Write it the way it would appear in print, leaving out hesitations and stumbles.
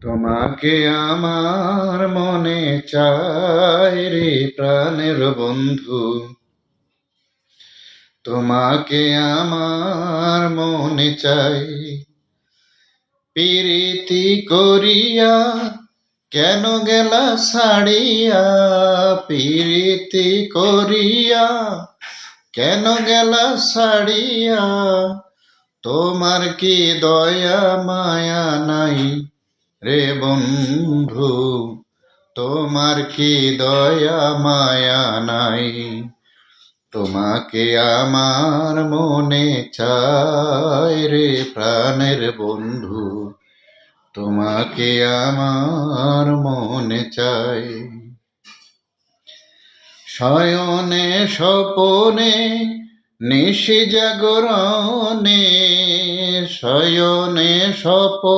তোমাকে আমার মনে চাই রে প্রাণের বন্ধু, তোমাকে আমার মনে চাই। প্রীতি করিয়া কেন গেলা ছাড়িয়া, প্রীতি করিয়া কেন গেলা ছাড়িয়া, তোমার কি দয়া মায়া নাই রে বন্ধু, তোমার কি দয়া মায়া নাই। তোমাকে আমার মনে চাই রে প্রাণের বন্ধু, তোমাকে আমার মনে চাই। শয়নে স্বপনে নিশি জাগরণে, শয়নে স্বপনে